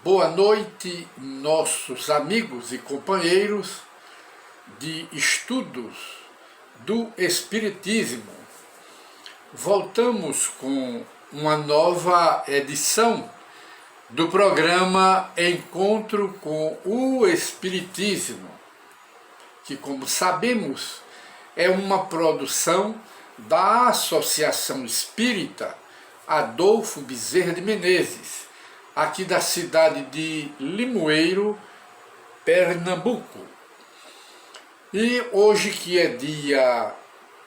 Boa noite, nossos amigos e companheiros de estudos do Espiritismo. Voltamos com uma nova edição do programa Encontro com o Espiritismo, que, como sabemos, é uma produção da Associação Espírita Adolfo Bezerra de Menezes, aqui da cidade de Limoeiro, Pernambuco. E hoje, que é dia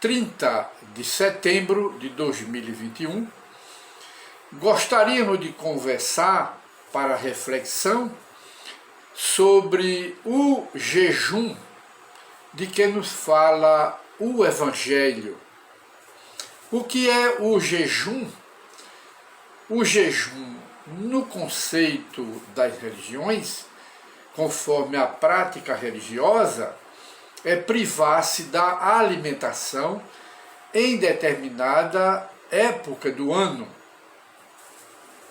30 de setembro de 2021, gostaríamos de conversar para reflexão sobre o jejum de que nos fala o Evangelho. O que é o jejum? O jejum, no conceito das religiões, conforme a prática religiosa, é privar-se da alimentação em determinada época do ano,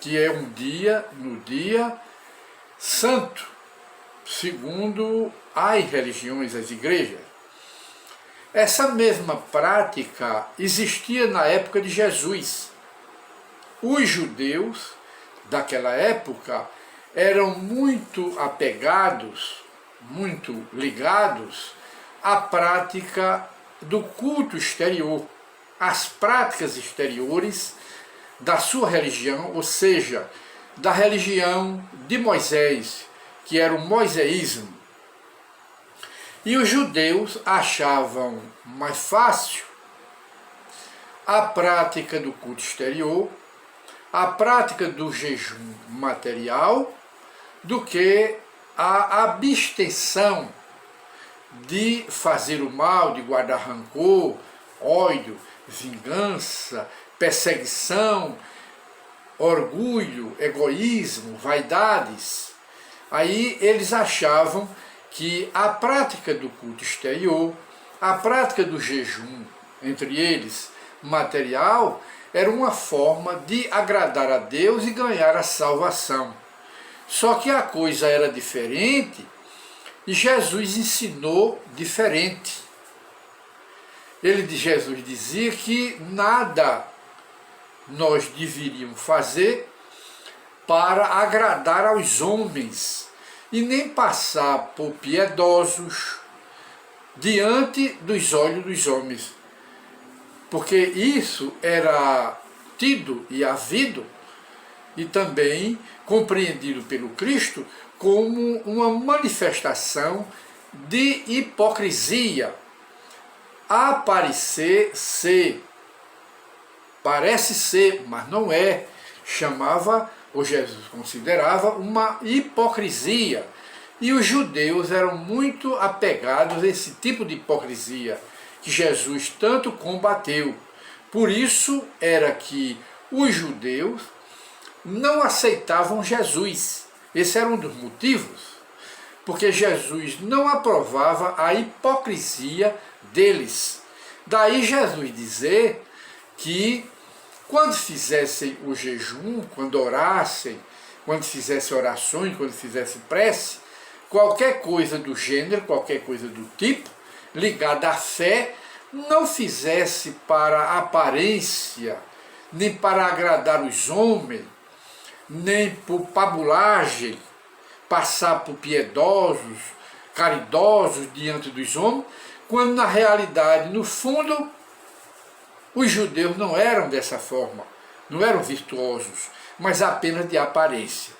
que é um dia, no dia santo, segundo as religiões, as igrejas. Essa mesma prática existia na época de Jesus. Os judeus daquela época eram muito apegados, muito ligados à prática do culto exterior, às práticas exteriores da sua religião, ou seja, da religião de Moisés, que era o moiseísmo. E os judeus achavam mais fácil a prática do culto exterior, a prática do jejum material, do que a abstenção de fazer o mal, de guardar rancor, ódio, vingança, perseguição, orgulho, egoísmo, vaidades. Aí eles achavam que a prática do culto exterior, a prática do jejum, entre eles material, era uma forma de agradar a Deus e ganhar a salvação. Só que a coisa era diferente e Jesus ensinou diferente. Jesus dizia que nada nós deveríamos fazer para agradar aos homens e nem passar por piedosos diante dos olhos dos homens, porque isso era tido e havido e também compreendido pelo Cristo como uma manifestação de hipocrisia. Aparecer ser, parece ser, mas não é, ou Jesus considerava uma hipocrisia. E os judeus eram muito apegados a esse tipo de hipocrisia, que Jesus tanto combateu. Por isso era que os judeus não aceitavam Jesus. Esse era um dos motivos, porque Jesus não aprovava a hipocrisia deles. Daí Jesus dizer que quando fizessem o jejum, quando orassem, quando fizessem orações, quando fizessem prece, qualquer coisa do gênero, qualquer coisa do tipo, ligada à fé, não fizesse para a aparência, nem para agradar os homens, nem por pabulagem, passar por piedosos, caridosos diante dos homens, quando na realidade, no fundo, os judeus não eram dessa forma, não eram virtuosos, mas apenas de aparência.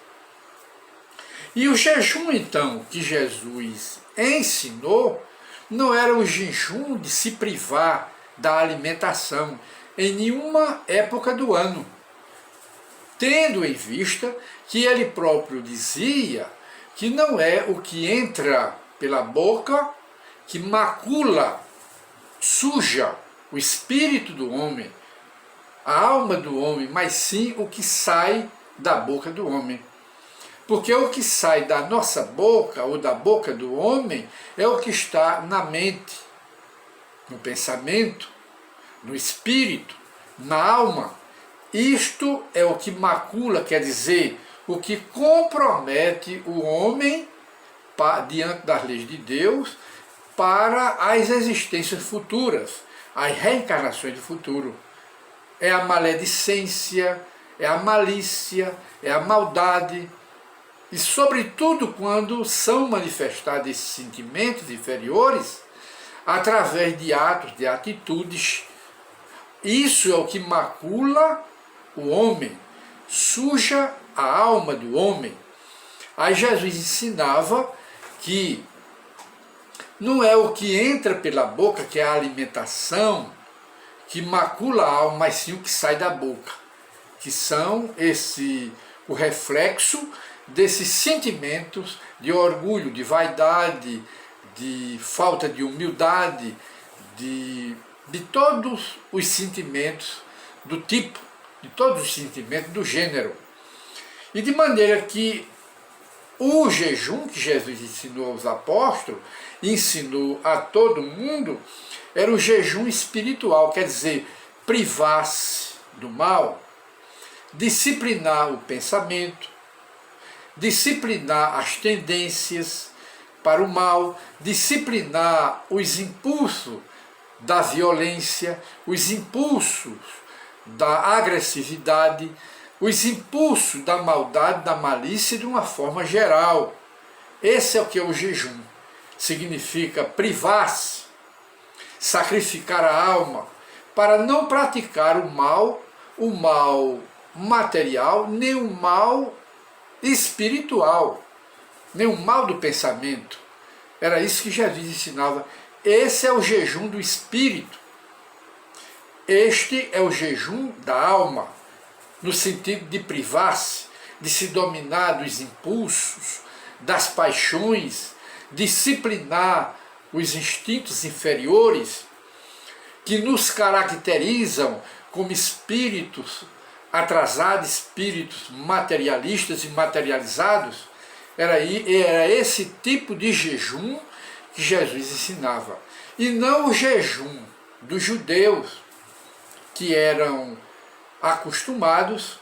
E o jejum, então, que Jesus ensinou, não era o jejum de se privar da alimentação em nenhuma época do ano, tendo em vista que ele próprio dizia que não é o que entra pela boca que macula, suja o espírito do homem, a alma do homem, mas sim o que sai da boca do homem. Porque o que sai da nossa boca, ou da boca do homem, é o que está na mente, no pensamento, no espírito, na alma. Isto é o que macula, quer dizer, o que compromete o homem diante das leis de Deus para as existências futuras, as reencarnações do futuro. É a maledicência, é a malícia, é a maldade, e sobretudo quando são manifestados esses sentimentos inferiores através de atos, de atitudes. Isso é o que macula o homem, suja a alma do homem. Aí Jesus ensinava que não é o que entra pela boca, que é a alimentação, que macula a alma, mas sim o que sai da boca, que são o reflexo desses sentimentos de orgulho, de vaidade, de falta de humildade, de todos os sentimentos do tipo, de todos os sentimentos do gênero. E de maneira que o jejum que Jesus ensinou aos apóstolos, ensinou a todo mundo, era o jejum espiritual, quer dizer, privar-se do mal, disciplinar o pensamento, disciplinar as tendências para o mal, disciplinar os impulsos da violência, os impulsos da agressividade, os impulsos da maldade, da malícia de uma forma geral. Esse é o que é o jejum. Significa privar-se, sacrificar a alma, para não praticar o mal material, nem o mal espiritual, nem o mal do pensamento. Era isso que Jesus ensinava. Esse é o jejum do espírito. Este é o jejum da alma, no sentido de privar-se, de se dominar dos impulsos, das paixões, disciplinar os instintos inferiores que nos caracterizam como espíritos atrasados, espíritos materialistas e materializados. Era esse tipo de jejum que Jesus ensinava. E não o jejum dos judeus, que eram acostumados,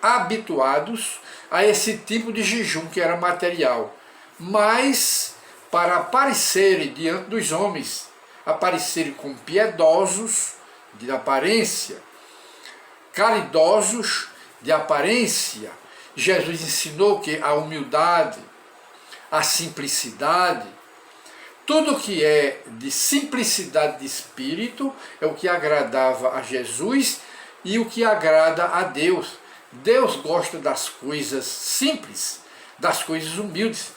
habituados a esse tipo de jejum que era material, mas para aparecerem diante dos homens, aparecerem como piedosos de aparência, caridosos de aparência. Jesus ensinou que a humildade, a simplicidade, tudo que é de simplicidade de espírito é o que agradava a Jesus e o que agrada a Deus. Deus gosta das coisas simples, das coisas humildes.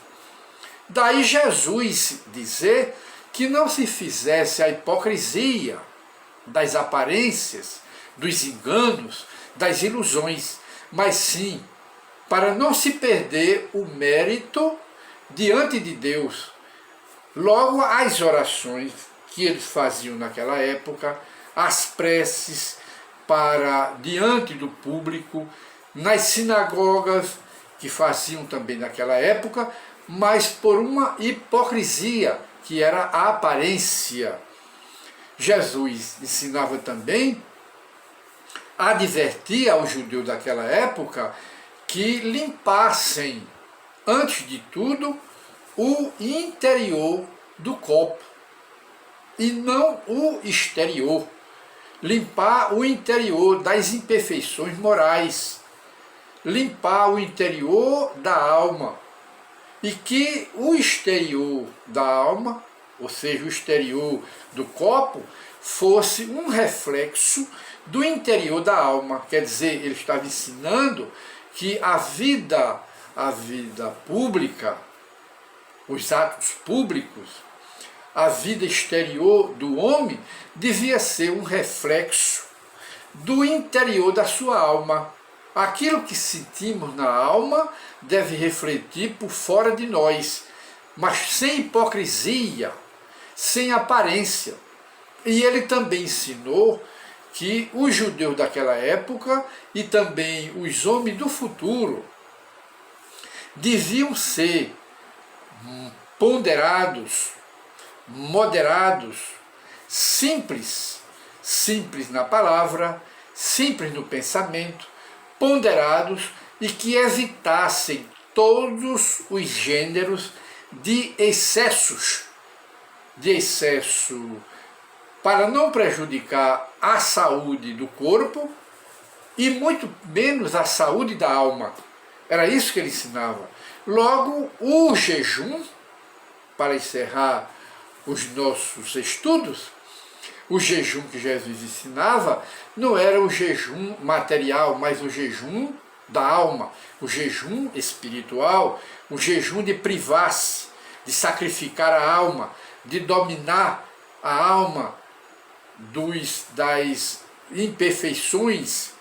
Daí Jesus dizer que não se fizesse a hipocrisia das aparências, dos enganos, das ilusões, mas sim para não se perder o mérito diante de Deus. Logo, as orações que eles faziam naquela época, as preces para diante do público, nas sinagogas que faziam também naquela época, mas por uma hipocrisia, que era a aparência. Jesus ensinava também, advertia aos judeus daquela época que limpassem, antes de tudo, o interior do copo e não o exterior. Limpar o interior das imperfeições morais, limpar o interior da alma, e que o exterior da alma, ou seja, o exterior do copo, fosse um reflexo do interior da alma. Quer dizer, ele estava ensinando que a vida pública, os atos públicos, a vida exterior do homem devia ser um reflexo do interior da sua alma. Aquilo que sentimos na alma deve refletir por fora de nós, mas sem hipocrisia, sem aparência. E ele também ensinou que os judeus daquela época e também os homens do futuro deviam ser ponderados, moderados, simples na palavra, simples no pensamento, ponderados e que evitassem todos os gêneros de excessos, para não prejudicar a saúde do corpo e muito menos a saúde da alma. Era isso que ele ensinava. Logo, o jejum, para encerrar os nossos estudos, o jejum que Jesus ensinava não era o jejum material, mas o jejum da alma, o jejum espiritual, o jejum de privar-se, de sacrificar a alma, de dominar a alma das imperfeições,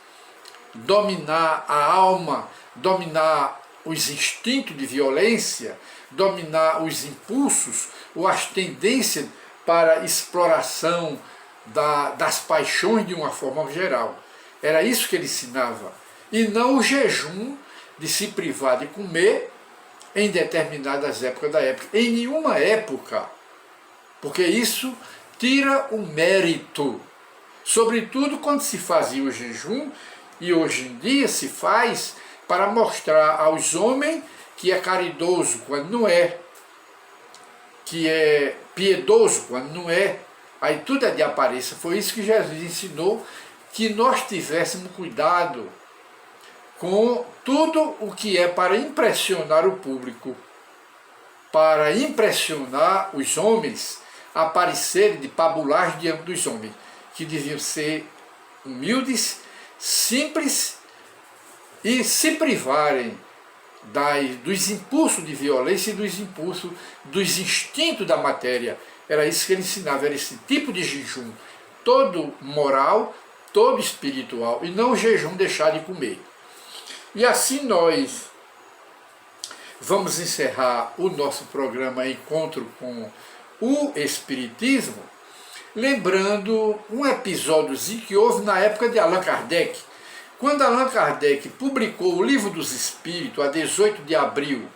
dominar a alma, dominar os instintos de violência, dominar os impulsos ou as tendências para exploração das paixões de uma forma geral. Era isso que ele ensinava. E não o jejum de se privar de comer em determinadas épocas da época. Em nenhuma época, porque isso tira o mérito. Sobretudo quando se fazia o jejum, e hoje em dia se faz para mostrar aos homens que é caridoso quando não é, que é piedoso quando não é, aí tudo é de aparência. Foi isso que Jesus ensinou, que nós tivéssemos cuidado com tudo o que é para impressionar o público, para impressionar os homens, aparecerem de pabular diante dos homens, que deviam ser humildes, simples e se privarem dos impulsos de violência e dos impulsos, dos instintos da matéria. Era isso que ele ensinava, era esse tipo de jejum, todo moral, todo espiritual, e não o jejum deixar de comer. E assim nós vamos encerrar o nosso programa Encontro com o Espiritismo, lembrando um episódiozinho que houve na época de Allan Kardec. Quando Allan Kardec publicou o Livro dos Espíritos, a 18 de abril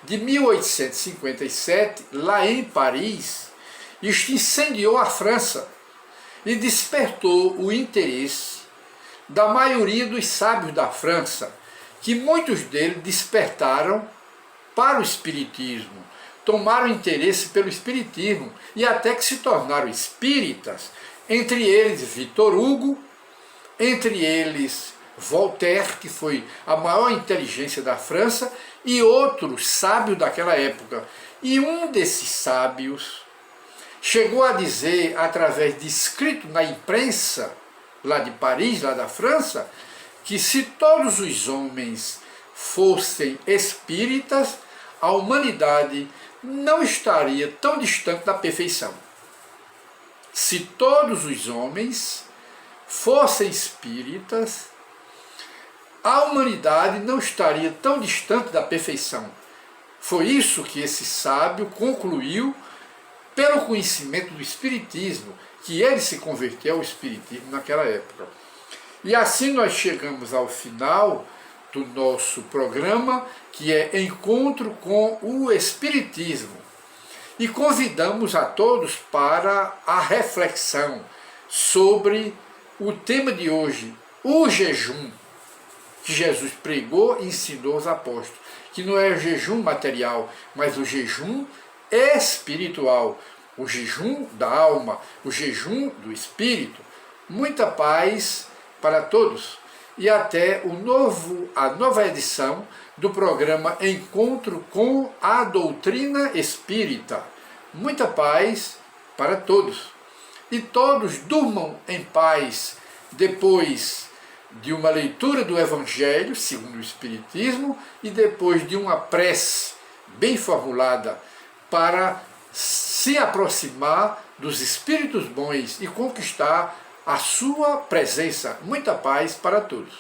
de 1857, lá em Paris, isto incendiou a França e despertou o interesse da maioria dos sábios da França, que muitos deles despertaram para o Espiritismo, tomaram interesse pelo Espiritismo e até que se tornaram espíritas, entre eles Victor Hugo, entre eles Voltaire, que foi a maior inteligência da França, e outros sábios daquela época. E um desses sábios chegou a dizer, através de escrito na imprensa, lá de Paris, lá da França, que se todos os homens fossem espíritas, a humanidade não estaria tão distante da perfeição. Se todos os homens fossem espíritas, a humanidade não estaria tão distante da perfeição. Foi isso que esse sábio concluiu pelo conhecimento do Espiritismo, que ele se converteu ao Espiritismo naquela época. E assim nós chegamos ao final do nosso programa, que é Encontro com o Espiritismo. E convidamos a todos para a reflexão sobre o tema de hoje, o jejum, que Jesus pregou e ensinou aos apóstolos, que não é o jejum material, mas o jejum espiritual, o jejum da alma, o jejum do espírito. Muita paz para todos e até a nova edição do programa Encontro com a Doutrina Espírita. Muita paz para todos e todos durmam em paz depois de uma leitura do Evangelho segundo o Espiritismo e depois de uma prece bem formulada para se aproximar dos espíritos bons e conquistar a sua presença. Muita paz para todos.